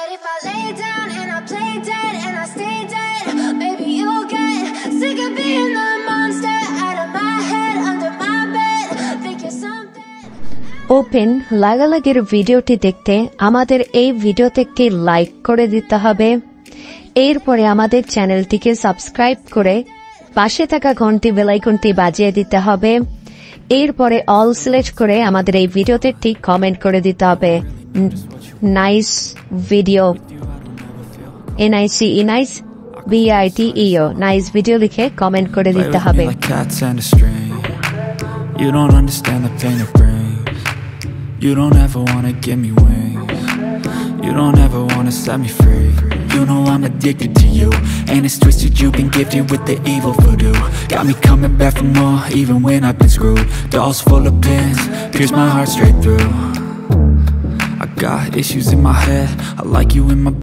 But if I lay down and I play dead and I stay dead, maybe you'll get sick of being the monster out of my head, under my bed. Think you're something. Open লাগালাগির ভিডিওটি দেখতে আমাদের এই ভিডিওতে একটি like করে দিতে হবে। এরপরে আমাদের চ্যানেলটিকে সাবস্ক্রাইব করে পাশে থাকা ঘন্টি বেল আইকনটি বাজিয়ে দিতে হবে। এরপরে অল সিলেক্ট করে আমাদের এই ভিডিওতে একটি কমেন্ট করে দিতে হবে। Nice video, NICE nice BITEO nice video লিখে কমেন্ট করে দিতে হবে। You don't understand the pain it brings. You don't ever wanna give me wings. You don't ever wanna set me free. You know I'm addicted to you, and it's twisted, you've been gifted with the evil voodoo. Got me coming back for more, even when I've been screwed. Dolls full of pins, pierce my heart straight through. I got issues in my head, I like you in my